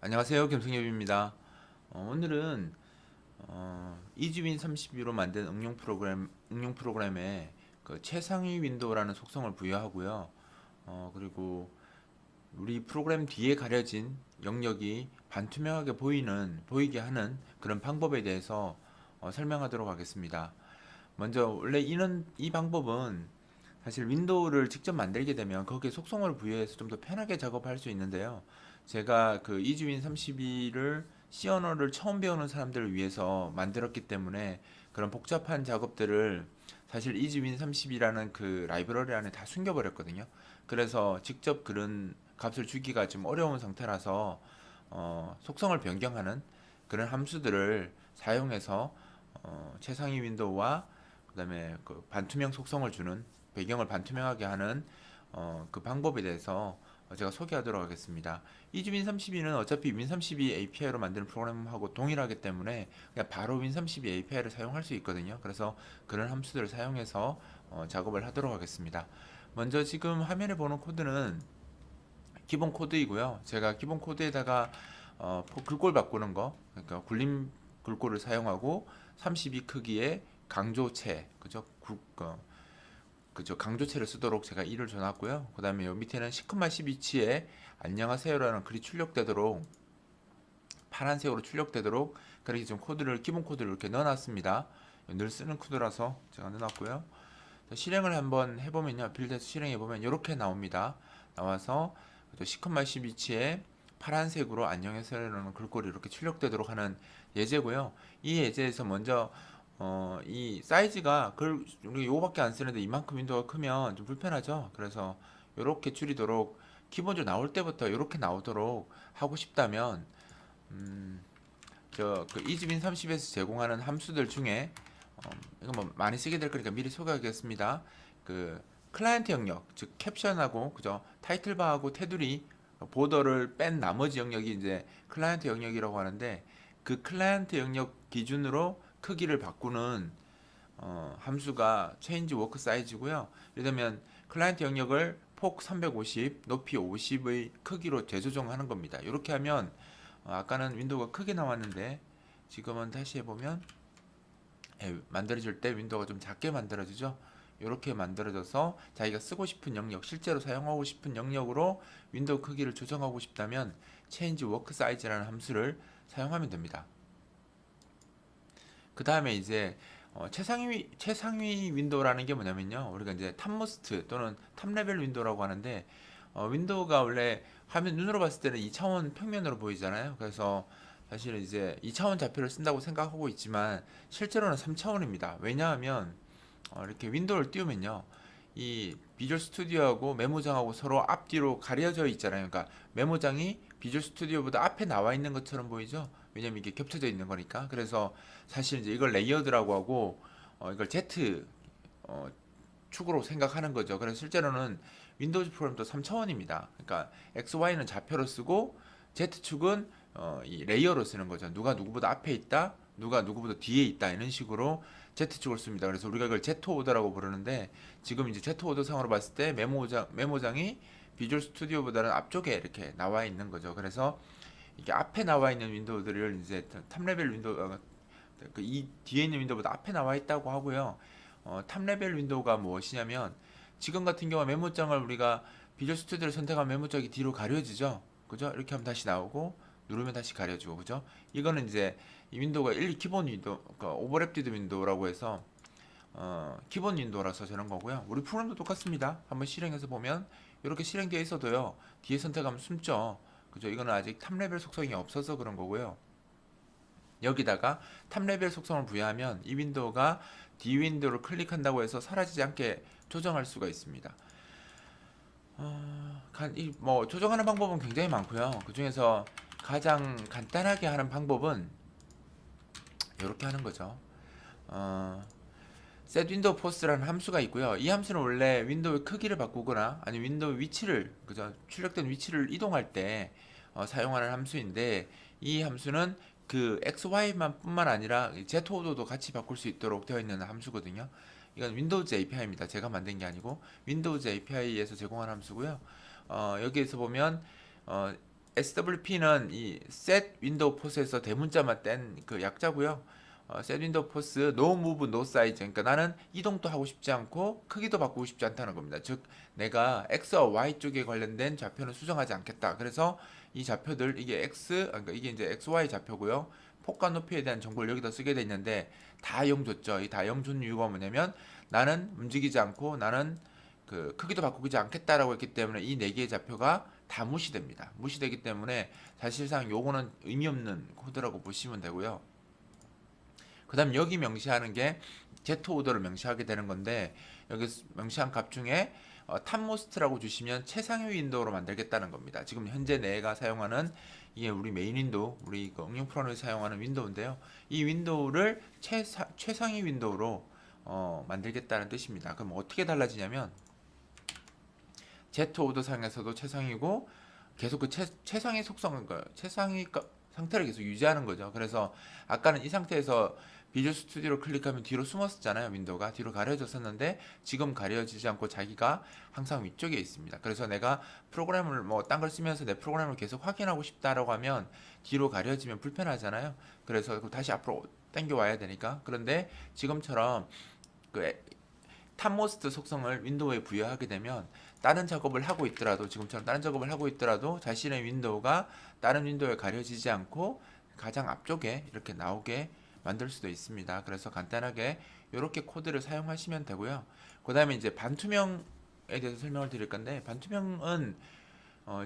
안녕하세요. 김승엽입니다. 오늘은 이즈윈 32로 만든 응용 프로그램에 그 최상위 윈도우라는 속성을 부여하고요. 그리고 우리 프로그램 뒤에 가려진 영역이 반투명하게 보이게 하는 그런 방법에 대해서 설명하도록 하겠습니다. 먼저 원래 이 방법은 사실 윈도우를 직접 만들게 되면 거기에 속성을 부여해서 좀 더 편하게 작업할 수 있는데요. 제가 그 이즈윈 32를 C 언어를 처음 배우는 사람들을 위해서 만들었기 때문에 그런 복잡한 작업들을 사실 이즈윈 30이라는 그 라이브러리 안에 다 숨겨버렸거든요. 그래서 직접 그런 값을 주기가 좀 어려운 상태라서 속성을 변경하는 그런 함수들을 사용해서 최상위 윈도우와 그다음에 그 반투명 속성을 주는 배경을 반투명하게 하는 그 방법에 대해서 제가 소개하도록 하겠습니다. 이즈윈 32는 어차피 윈32 API로 만드는 프로그램하고 동일하기 때문에 그냥 바로 윈32 API를 사용할 수 있거든요. 그래서 그런 함수들을 사용해서 작업을 하도록 하겠습니다. 먼저 지금 화면에 보는 코드는 기본 코드이고요. 제가 기본 코드에다가 글꼴 바꾸는 거, 그러니까 굴림 글꼴을 사용하고 32 크기의 강조체, 그죠? 그죠? 강조체를 쓰도록 제가 1을 줘놨고요. 그 다음에 요 밑에는 시크마 12치에 안녕하세요라는 글이 출력되도록 파란색으로 출력되도록 그렇게 좀 기본 코드를 이렇게 넣어놨습니다. 늘 쓰는 코드라서 제가 넣어놨고요. 실행을 한번 해보면요. 빌드에서 실행해보면 이렇게 나옵니다. 나와서 시커멀 12치에 파란색으로 안녕하세요라는 글꼴이 이렇게 출력되도록 하는 예제고요. 이 예제에서 먼저 이 사이즈가 우리 요거밖에 안 쓰는데 이만큼 윈도우가 크면 좀 불편하죠. 그래서 이렇게 줄이도록 기본적으로 나올 때부터 이렇게 나오도록 하고 싶다면 저그 이즈빈 30에서 제공하는 함수들 중에 이거 뭐 많이 쓰게 될 거니까 미리 소개하겠습니다. 그 클라이언트 영역, 즉 캡션하고 그죠 타이틀바하고 테두리 보더를 뺀 나머지 영역이 이제 클라이언트 영역이라고 하는데 그 클라이언트 영역 기준으로 크기를 바꾸는 함수가 change work size고요. 예를 들면 클라이언트 영역을 폭 350, 높이 50의 크기로 재조정하는 겁니다. 이렇게 하면 아까는 윈도우가 크게 나왔는데 지금은 다시 해보면 만들어질 때 윈도우가 좀 작게 만들어지죠. 이렇게 만들어져서 자기가 쓰고 싶은 영역, 실제로 사용하고 싶은 영역으로 윈도우 크기를 조정하고 싶다면 change work size라는 함수를 사용하면 됩니다. 그 다음에 이제 최상위 윈도우라는 게 뭐냐면요. 우리가 이제 탑모스트 또는 탑레벨 윈도우라고 하는데 윈도우가 원래 화면 눈으로 봤을 때는 2차원 평면으로 보이잖아요. 그래서 사실 이제 2차원 좌표를 쓴다고 생각하고 있지만 실제로는 3차원입니다. 왜냐하면 이렇게 윈도우를 띄우면요. 이 비주얼 스튜디오하고 메모장하고 서로 앞뒤로 가려져 있잖아요. 그러니까 메모장이 비주얼 스튜디오보다 앞에 나와 있는 것처럼 보이죠? 왜냐면 이게 겹쳐져 있는 거니까. 그래서 사실 이제 이걸 레이어드라고 하고 이걸 Z 축으로 생각하는 거죠. 그래서 실제로는 윈도우즈 프로그램도 3차원입니다. 그러니까 XY는 좌표로 쓰고 Z축은 이 레이어로 쓰는 거죠. 누가 누구보다 앞에 있다, 누가 누구보다 뒤에 있다 이런 식으로 Z축을 씁니다. 그래서 우리가 이걸 Z 오더라고 부르는데 지금 이제 Z 오더 상으로 봤을 때 메모장이 비주얼 스튜디오보다는 앞쪽에 이렇게 나와 있는 거죠. 그래서 이게 앞에 나와 있는 윈도우들을 이제 탑레벨 윈도우 이 뒤에 있는 윈도우보다 앞에 나와 있다고 하고요. 탑레벨 윈도우가 무엇이냐면 지금 같은 경우 메모장을 우리가 비주얼 스튜디오를 선택하면 메모장이 뒤로 가려지죠. 그죠? 이렇게 하면 다시 나오고 누르면 다시 가려지고 그죠? 이거는 이제 이 윈도우가 기본 윈도우, 그러니까 오버랩디드 윈도우라고 해서 기본 윈도우라서 저런 거고요. 우리 프로그램도 똑같습니다. 한번 실행해서 보면 이렇게 실행되어 있어도요. 뒤에 선택하면 숨죠. 그죠? 이거는 아직 탑레벨 속성이 없어서 그런 거고요. 여기다가 탑레벨 속성을 부여하면 이 윈도우가 D 윈도우를 클릭한다고 해서 사라지지 않게 조정할 수가 있습니다. 뭐 조정하는 방법은 굉장히 많고요. 그 중에서 가장 간단하게 하는 방법은 이렇게 하는 거죠. 어, set window post라는 함수가 있고요. 이 함수는 원래 윈도우의 크기를 바꾸거나 아니면 윈도우 위치를 그죠? 출력된 위치를 이동할 때 사용하는 함수인데 이 함수는 그 XY만 뿐만 아니라 Z 오도도 같이 바꿀 수 있도록 되어 있는 함수거든요. 이건 윈도우즈 API입니다. 제가 만든 게 아니고 윈도우즈 API에서 제공한 함수고요. 여기에서 보면 어, SWP는 이 set 윈도우 포스에서 대문자만 뗀 그 약자고요. set 윈도우 포스 no move no size. 그러니까 나는 이동도 하고 싶지 않고 크기도 바꾸고 싶지 않다는 겁니다. 즉 내가 X와 Y 쪽에 관련된 좌표는 수정하지 않겠다. 그래서 이 좌표들 이게 그러니까 이게 이제 XY 좌표고요. 폭과 높이에 대한 정보를 여기다 쓰게 돼 있는데 다 0 줬죠. 이 다 0 준 이유가 뭐냐면 나는 움직이지 않고 나는 그 크기도 바꾸지 않겠다라고 했기 때문에 이 네 개의 좌표가 다 무시됩니다. 무시되기 때문에 사실상 요거는 의미 없는 코드라고 보시면 되고요. 그 다음 여기 명시하는 게 Z 오더를 명시하게 되는 건데 여기 명시한 값 중에 탑모스트라고 주시면 최상위 윈도우로 만들겠다는 겁니다. 지금 현재 내가 사용하는 이게 우리 메인 윈도우, 우리 그 응용 프로그램에서 사용하는 윈도우인데요. 이 윈도우를 최상위 윈도우로 만들겠다는 뜻입니다. 그럼 어떻게 달라지냐면 Z 오더 상에서도 최상위고 계속 그 최상위 속성은 최상위 상태를 계속 유지하는 거죠. 그래서 아까는 이 상태에서 비주얼 스튜디오를 클릭하면 뒤로 숨었었잖아요. 윈도우가 뒤로 가려졌었는데 지금 가려지지 않고 자기가 항상 위쪽에 있습니다. 그래서 내가 프로그램을 뭐 딴 걸 쓰면서 내 프로그램을 계속 확인하고 싶다라고 하면 뒤로 가려지면 불편하잖아요. 그래서 다시 앞으로 당겨 와야 되니까. 그런데 지금처럼 그 탑모스트 속성을 윈도우에 부여하게 되면 다른 작업을 하고 있더라도 지금처럼 다른 작업을 하고 있더라도 자신의 윈도우가 다른 윈도우에 가려지지 않고 가장 앞쪽에 이렇게 나오게 만들 수도 있습니다. 그래서 간단하게 이렇게 코드를 사용하시면 되고요. 그 다음에 이제 반투명에 대해서 설명을 드릴 건데 반투명은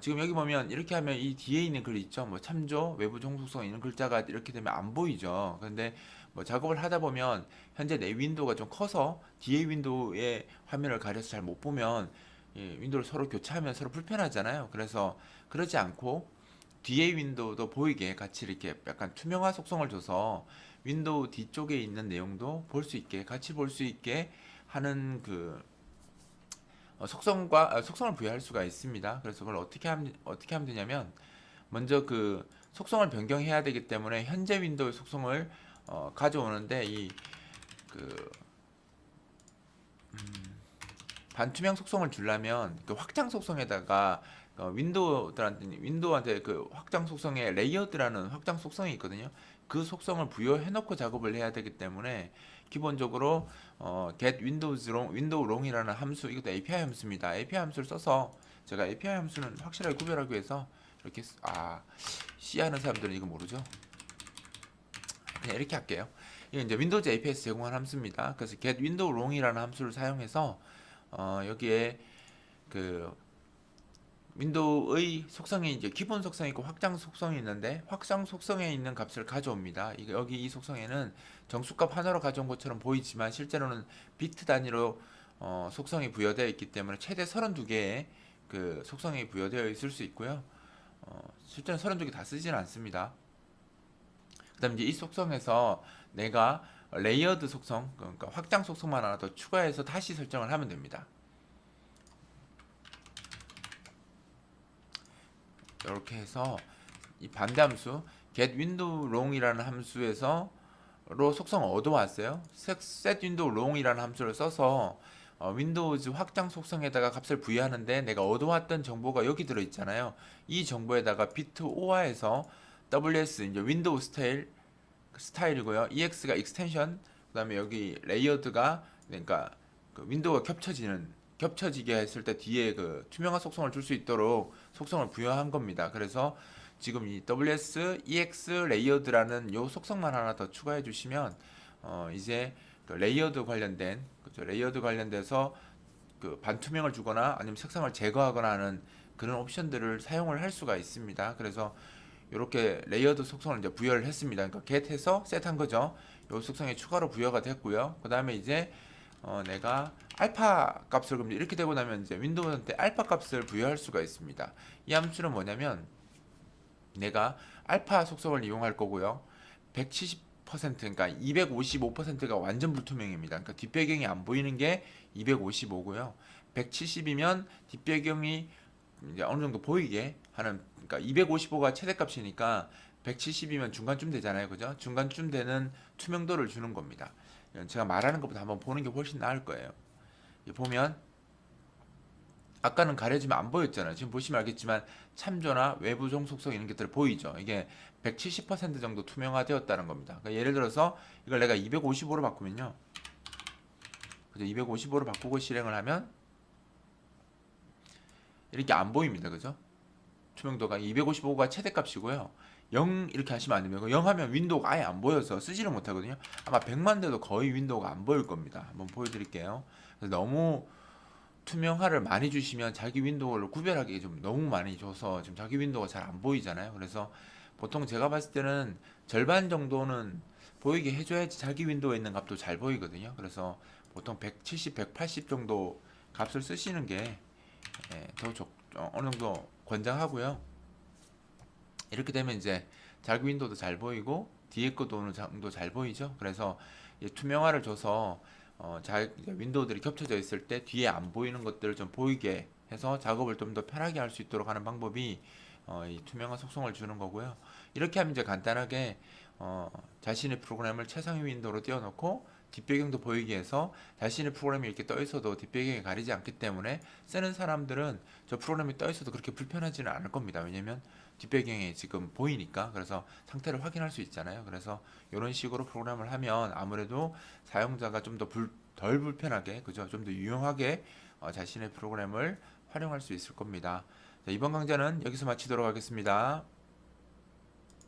지금 여기 보면 이렇게 하면 이 뒤에 있는 글 있죠. 뭐 참조, 외부 종속성 있는 글자가 이렇게 되면 안 보이죠. 근데 뭐 작업을 하다 보면 현재 내 윈도우가 좀 커서 뒤에 윈도우의 화면을 가려서 잘 못 보면 윈도우를 서로 교차하면 서로 불편하잖아요. 그래서 그러지 않고 뒤에 윈도우도 보이게 같이 이렇게 약간 투명화 속성을 줘서 윈도우 뒤쪽에 있는 내용도 볼 수 있게 같이 볼 수 있게 하는 그 속성을 부여할 수가 있습니다. 그래서 그걸 어떻게 하면 되냐면 먼저 그 속성을 변경해야 되기 때문에 현재 윈도우의 속성을 가져오는데 이그 반투명 속성을 주려면 그 확장 속성에다가 윈도우한테 그 확장 속성에 레이어드라는 확장 속성이 있거든요. 그 속성을 부여해 놓고 작업을 해야 되기 때문에 기본적으로 get windows long window long이라는 함수 이것도 API 함수입니다. API 함수를 써서 제가 API 함수는 확실하게 구별하기 위해서 이렇게 C 하는 사람들은 이거 모르죠. 그냥 이렇게 할게요. 이게 이제 윈도우즈 API에서 제공한 함수입니다. 그래서 get window long이라는 함수를 사용해서 여기에 그 윈도우의 속성이 이제 기본 속성이 있고 확장 속성이 있는데 확장 속성에 있는 값을 가져옵니다. 여기 이 속성에는 정수값 하나로 가져온 것처럼 보이지만 실제로는 비트 단위로 속성이 부여되어 있기 때문에 최대 32개의 그 속성이 부여되어 있을 수 있고요. 실제로 32개 다 쓰지는 않습니다. 그다음 이제 이 속성에서 내가 레이어드 속성, 그러니까 확장 속성만 하나 더 추가해서 다시 설정을 하면 됩니다. 이렇게 해서 이 반대 함수 get window long이라는 함수에서 속성을 얻어왔어요. set window long이라는 함수를 써서 윈도우즈 확장 속성에다가 값을 부여하는데 내가 얻어왔던 정보가 여기 들어있잖아요. 이 정보에다가 비트 OR에서 WS 이제 윈도우 스타일이고요. EX가 익스텐션, 그다음에 여기 레이어드가 그러니까 그 윈도우가 겹쳐지게 했을 때 뒤에 그 투명한 속성을 줄 수 있도록 속성을 부여한 겁니다. 그래서 지금 이 WS EX 레이어드라는 요 속성만 하나 더 추가해 주시면 이제 그 레이어드 관련된 그죠? 레이어드 관련돼서 그 반투명을 주거나 아니면 색상을 제거하거나 하는 그런 옵션들을 사용을 할 수가 있습니다. 그래서 이렇게 레이어드 속성을 이제 부여를 했습니다. 그러니까 get해서 set한 거죠. 요 속성에 추가로 부여가 됐고요. 그 다음에 이제 내가 알파 값을 그럼 이렇게 되고 나면 이제 윈도우한테 알파 값을 부여할 수가 있습니다. 이 함수는 뭐냐면 내가 알파 속성을 이용할 거고요. 170% 그러니까 255%가 완전 불투명입니다. 그러니까 뒷배경이 안 보이는 게 255고요. 170이면 뒷배경이 이제 어느 정도 보이게 하는 그러니까 255가 최대값이니까 170이면 중간쯤 되잖아요. 그죠? 중간쯤 되는 투명도를 주는 겁니다. 제가 말하는 것보다 한번 보는 게 훨씬 나을 거예요. 보면 아까는 가려지면 안 보였잖아요. 지금 보시면 알겠지만 참조나 외부 종속성 이런 것들 보이죠. 이게 170% 정도 투명화되었다는 겁니다. 그러니까 예를 들어서 이걸 내가 255로 바꾸면요. 그죠? 255로 바꾸고 실행을 하면 이렇게 안 보입니다. 그죠? 투명도가 255가 최대값이고요. 0 이렇게 하시면 안 됩니다. 0 하면 윈도우가 아예 안 보여서 쓰지를 못하거든요. 아마 100만 대도 거의 윈도우가 안 보일 겁니다. 한번 보여드릴게요. 그래서 너무 투명화를 많이 주시면 자기 윈도우를 구별하기 좀 너무 많이 줘서 지금 자기 윈도우가 잘 안 보이잖아요. 그래서 보통 제가 봤을 때는 절반 정도는 보이게 해줘야지 자기 윈도우에 있는 값도 잘 보이거든요. 그래서 보통 170, 180 정도 값을 쓰시는 게 어느 정도 권장하고요. 이렇게 되면 이제 자기 윈도우도 잘 보이고 뒤에 것도 어느 정도 잘 보이죠. 그래서 투명화를 줘서 윈도우들이 겹쳐져 있을 때 뒤에 안 보이는 것들을 좀 보이게 해서 작업을 좀 더 편하게 할 수 있도록 하는 방법이 이 투명화 속성을 주는 거고요. 이렇게 하면 이제 간단하게 자신의 프로그램을 최상위 윈도우로 띄워놓고 뒷배경도 보이게 해서 자신의 프로그램이 이렇게 떠 있어도 뒷배경이 가리지 않기 때문에 쓰는 사람들은 저 프로그램이 떠 있어도 그렇게 불편하지는 않을 겁니다. 왜냐면 뒷배경이 지금 보이니까. 그래서 상태를 확인할 수 있잖아요. 그래서 이런 식으로 프로그램을 하면 아무래도 사용자가 좀 더 덜 불편하게, 그죠? 좀 더 유용하게 자신의 프로그램을 활용할 수 있을 겁니다. 자, 이번 강좌는 여기서 마치도록 하겠습니다.